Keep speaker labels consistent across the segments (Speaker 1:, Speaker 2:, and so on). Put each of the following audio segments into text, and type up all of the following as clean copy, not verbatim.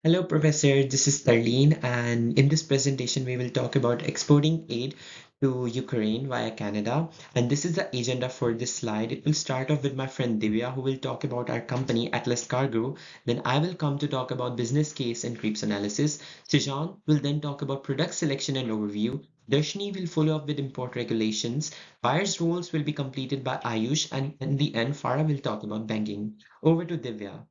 Speaker 1: Hello, Professor. This is Tarleen, and in this presentation, we will talk about exporting aid to Ukraine via Canada. And this is the agenda for this slide. It will start off with my friend Divya, who will talk about our company, Atlas Cargo. Then I will come to talk about business case and creeps analysis. Sijan will then talk about product selection and overview. Darshini will follow up with import regulations. Buyer's roles will be completed by Ayush, and in the end, Farah will talk about banking. Over to Divya.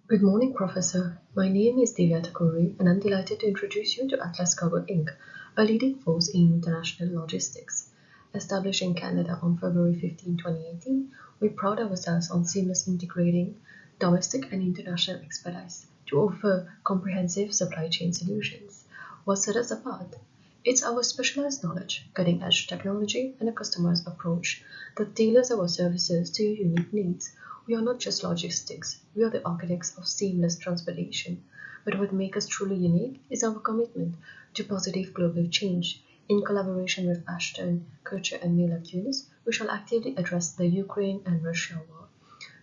Speaker 2: Good morning, Professor. My name is Divya Thakuri, and I'm delighted to introduce you to Atlas Cargo Inc., a leading force in international logistics. Established in Canada on February 15, 2018, we pride ourselves on seamless integrating domestic and international expertise to offer comprehensive supply chain solutions. What sets us apart? It's our specialized knowledge, cutting edge technology, and a customized approach that tailors our services to your unique needs. We are not just logistics, we are the architects of seamless transportation. But what makes us truly unique is our commitment to positive global change. In collaboration with Ashton, Kutcher, and Mila Kunis, we shall actively address the Ukraine and Russia war,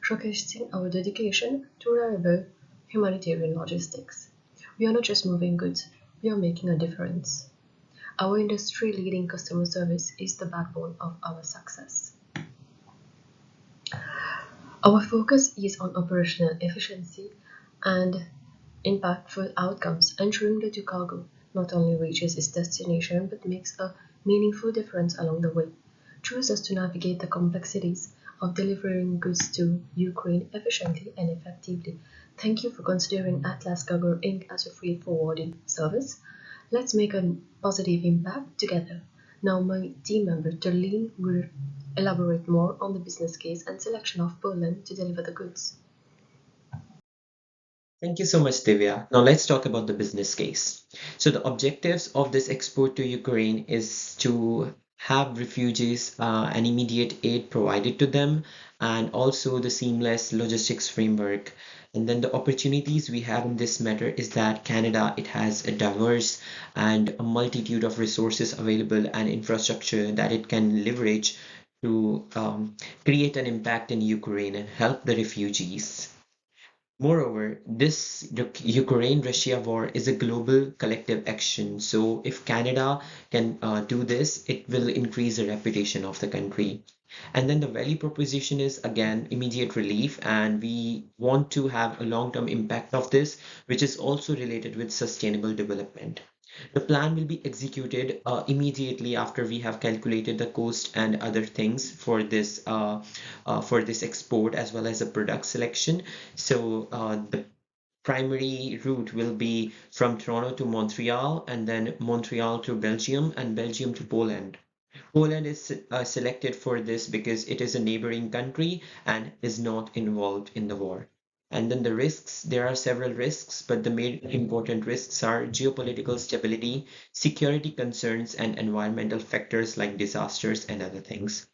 Speaker 2: showcasing our dedication to reliable humanitarian logistics. We are not just moving goods, we are making a difference. Our industry leading customer service is the backbone of our success. Our focus is on operational efficiency and impactful outcomes, ensuring that your cargo not only reaches its destination but makes a meaningful difference along the way. Choose us to navigate the complexities of delivering goods to Ukraine efficiently and effectively. Thank you for considering Atlas Cargo Inc. as a freight forwarding service. Let's make a positive impact together. Now, my team member Darlene will elaborate more on the business case and selection of Poland to deliver the goods.
Speaker 1: Thank you so much, Divya. Now let's talk about the business case. So the objectives of this export to Ukraine is to have refugees and immediate aid provided to them, and also the seamless logistics framework. And then the opportunities we have in this matter is that Canada, it has a diverse and a multitude of resources available and infrastructure that it can leverage to create an impact in Ukraine and help the refugees. Moreover, this Ukraine-Russia war is a global collective action. So if Canada can do this, it will increase the reputation of the country. And then the value proposition is again immediate relief, and we want to have a long-term impact of this, which is also related with sustainable development. The plan will be executed immediately after we have calculated the cost and other things for this export as well as the product selection. So the primary route will be from Toronto to Montreal, and then Montreal to Belgium, and Belgium to Poland. Poland is selected for this because it is a neighboring country and is not involved in the war. And then the risks, there are several risks, but the main important risks are geopolitical stability, security concerns, and environmental factors like disasters and other things.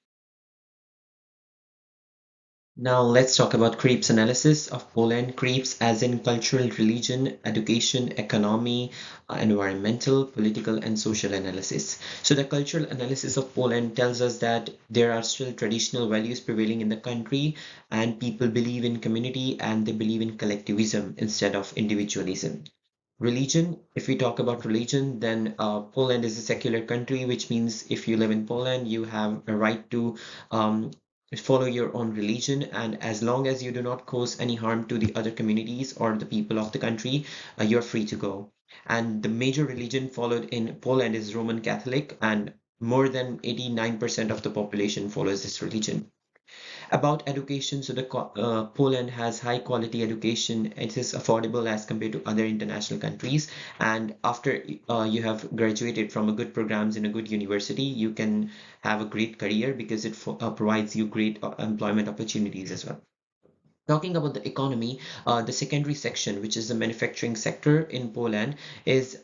Speaker 1: Now let's talk about creeps analysis of Poland. Creeps as in cultural, religion, education, economy, environmental, political, and social analysis. So the cultural analysis of Poland tells us that there are still traditional values prevailing in the country, and people believe in community and they believe in collectivism instead of individualism. Religion, if we talk about religion, then Poland is a secular country, which means if you live in Poland, you have a right to um, follow your own religion, and as long as you do not cause any harm to the other communities or the people of the country, you're free to go. And the major religion followed in Poland is Roman Catholic, and more than 89% of the population follows this religion. About education, so the Poland has high quality education. It is affordable as compared to other international countries. And after you have graduated from a good programs in a good university, you can have a great career because it provides you great employment opportunities as well. Talking about the economy, the secondary section, which is the manufacturing sector in Poland, is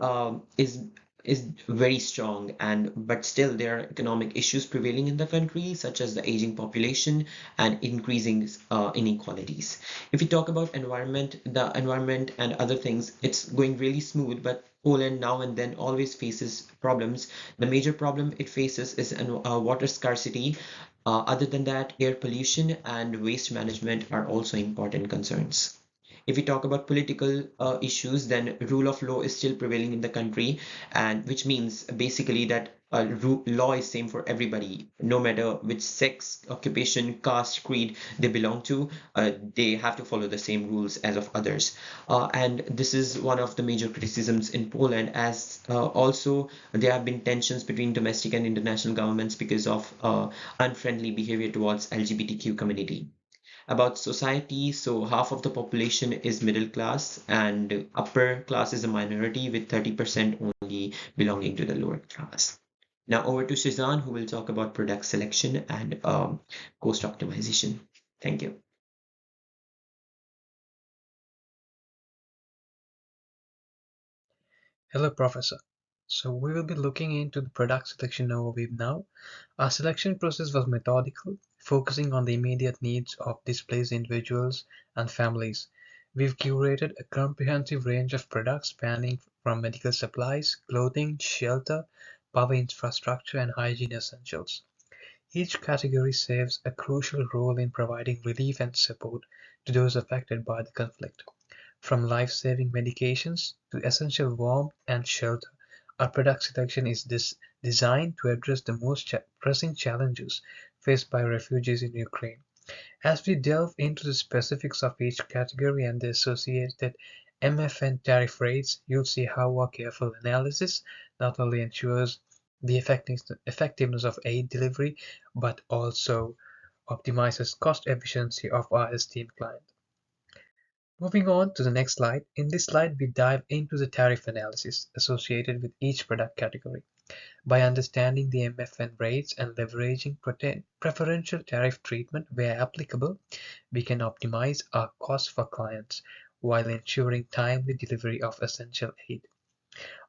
Speaker 1: is very strong, and but still there are economic issues prevailing in the country, such as the aging population and increasing inequalities. If we talk about environment, the environment and other things, it's going really smooth, but Poland now and then always faces problems. The major problem it faces is water scarcity. Other than that, air pollution and waste management are also important concerns. If we talk about political issues, then rule of law is still prevailing in the country, and which means basically that law is same for everybody, no matter which sex, occupation, caste, creed they belong to. They have to follow the same rules as of others. And this is one of the major criticisms in Poland, as also there have been tensions between domestic and international governments because of unfriendly behavior towards LGBTQ community. About society, so half of the population is middle class and upper class is a minority, with 30% only belonging to the lower class. Now over to Shizan, who will talk about product selection and cost optimization. Thank you.
Speaker 3: Hello, Professor. So we will be looking into the product selection overview now. Our selection process was methodical, focusing on the immediate needs of displaced individuals and families. We've curated a comprehensive range of products spanning from medical supplies, clothing, shelter, power infrastructure, and hygiene essentials. Each category serves a crucial role in providing relief and support to those affected by the conflict. From life-saving medications to essential warmth and shelter, our product selection is designed to address the most pressing challenges faced by refugees in Ukraine. As we delve into the specifics of each category and the associated MFN tariff rates, you'll see how our careful analysis not only ensures the effectiveness of aid delivery, but also optimizes cost efficiency of our esteemed client. Moving on to the next slide. In this slide, we dive into the tariff analysis associated with each product category. By understanding the MFN rates and leveraging preferential tariff treatment where applicable, we can optimize our costs for clients while ensuring timely delivery of essential aid.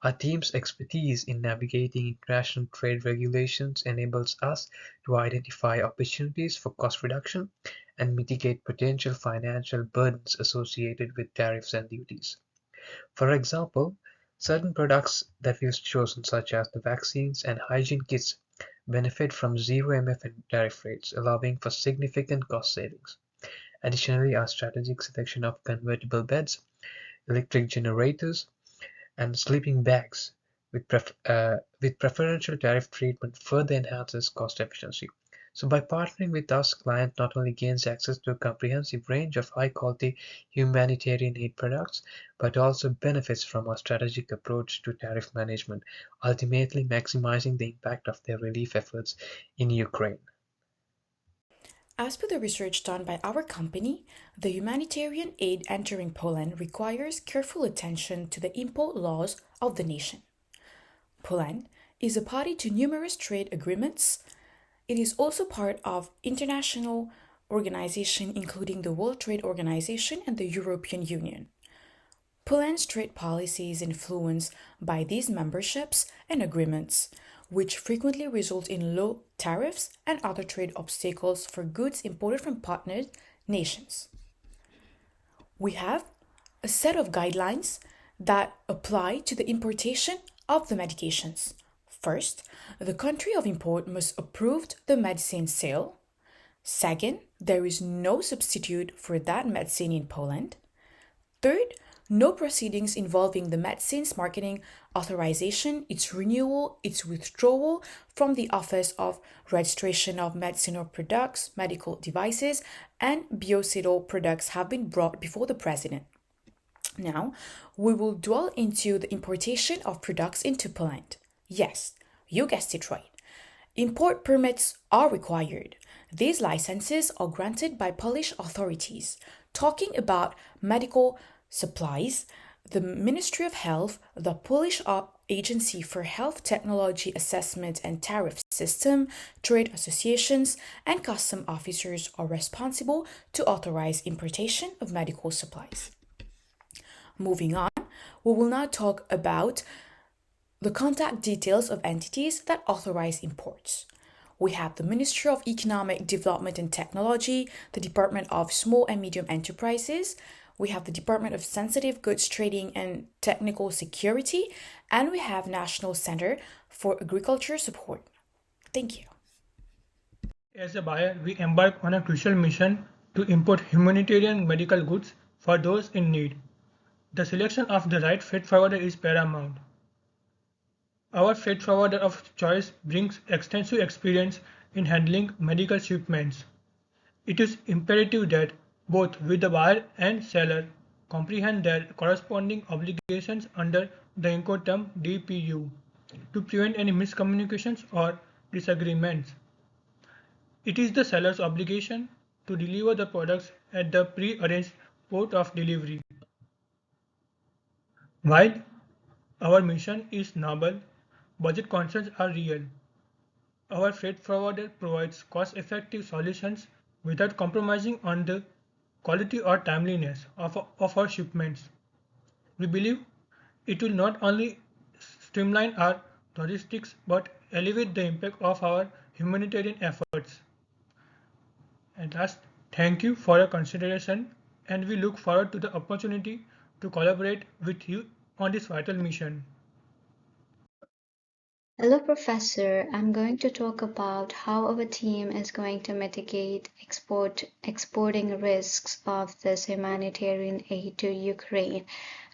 Speaker 3: Our team's expertise in navigating international trade regulations enables us to identify opportunities for cost reduction and mitigate potential financial burdens associated with tariffs and duties. For example, certain products that we've chosen, such as the vaccines and hygiene kits, benefit from zero MFN tariff rates, allowing for significant cost savings. Additionally, our strategic selection of convertible beds, electric generators, and sleeping bags with preferential tariff treatment further enhances cost efficiency. So by partnering with us, client not only gains access to a comprehensive range of high-quality humanitarian aid products, but also benefits from our strategic approach to tariff management, ultimately maximizing the impact of their relief efforts in Ukraine.
Speaker 4: As per the research done by our company, the humanitarian aid entering Poland requires careful attention to the import laws of the nation. Poland is a party to numerous trade agreements. It is also part of international organizations including the World Trade Organization and the European Union. Poland's trade policy is influenced by these memberships and agreements, which frequently result in low tariffs and other trade obstacles for goods imported from partner nations. We have a set of guidelines that apply to the importation of the medications. First, the country of import must approve the medicine sale. Second, there is no substitute for that medicine in Poland. Third, no proceedings involving the medicine's marketing authorization, its renewal, its withdrawal from the Office of Registration of Medicinal Products, Medical Devices, and Biocidal Products have been brought before the President. Now, we will dwell into the importation of products into Poland. Yes, you guessed it right. Import permits are required. These licenses are granted by Polish authorities. Talking about medical supplies, the Ministry of Health, the Polish Agency for Health Technology Assessment and Tariff System, trade associations, and custom officers are responsible to authorize importation of medical supplies. Moving on, we will now talk about the contact details of entities that authorize imports. We have the Ministry of Economic Development and Technology, the Department of Small and Medium Enterprises, we have the Department of Sensitive Goods Trading and Technical Security, and we have National Center for Agriculture Support. Thank you.
Speaker 5: As a buyer, we embark on a crucial mission to import humanitarian medical goods for those in need. The selection of the right freight forwarder is paramount. Our freight forwarder of choice brings extensive experience in handling medical shipments. It is imperative that both we the buyer and seller comprehend their corresponding obligations under the Incoterm DPU to prevent any miscommunications or disagreements. It is the seller's obligation to deliver the products at the pre-arranged port of delivery. While our mission is noble, budget concerns are real. Our freight forwarder provides cost-effective solutions without compromising on the quality or timeliness of our shipments. We believe it will not only streamline our logistics but elevate the impact of our humanitarian efforts. And last, thank you for your consideration, and we look forward to the opportunity to collaborate with you on this vital mission.
Speaker 6: Hello, Professor. I'm going to talk about how our team is going to mitigate exporting risks of this humanitarian aid to Ukraine.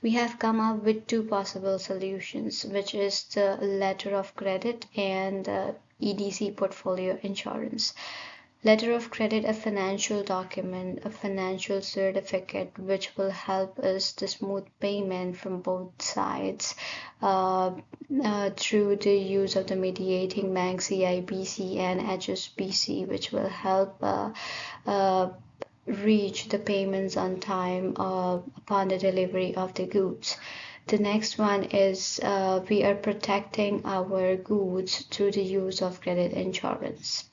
Speaker 6: We have come up with two possible solutions, which is the letter of credit and the EDC portfolio insurance. Letter of credit, a financial document, a financial certificate, which will help us to smooth payment from both sides through the use of the mediating bank CIBC and HSBC, which will help reach the payments on time upon the delivery of the goods. The next one is we are protecting our goods through the use of credit insurance.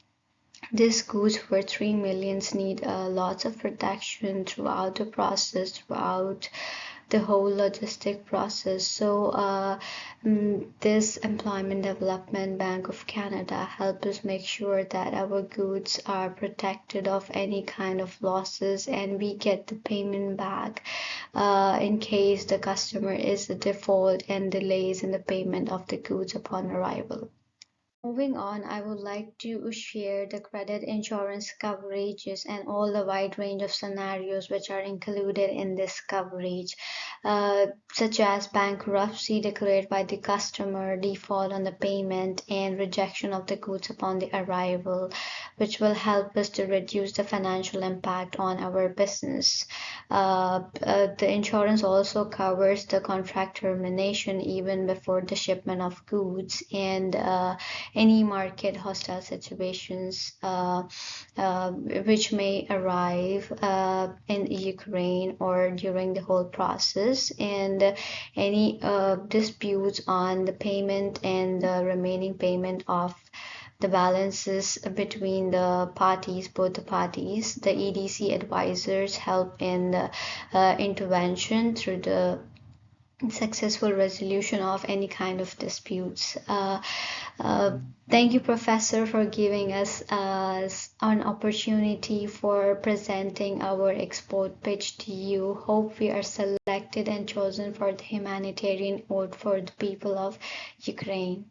Speaker 6: These goods for 3 millions need lots of protection throughout the process, throughout the whole logistic process. So this Employment Development Bank of Canada helps us make sure that our goods are protected of any kind of losses and we get the payment back in case the customer is a default and delays in the payment of the goods upon arrival. Moving on, I would like to share the credit insurance coverages and all the wide range of scenarios which are included in this coverage, such as bankruptcy declared by the customer, default on the payment, and rejection of the goods upon the arrival, which will help us to reduce the financial impact on our business. The insurance also covers the contract termination even before the shipment of goods and any market hostile situations which may arrive in Ukraine or during the whole process, and any disputes on the payment and the remaining payment of the balances between the parties, both the parties. The EDC advisors help in the intervention through the successful resolution of any kind of disputes. Thank you, Professor, for giving us an opportunity for presenting our export pitch to you. Hope we are selected and chosen for the humanitarian aid for the people of Ukraine.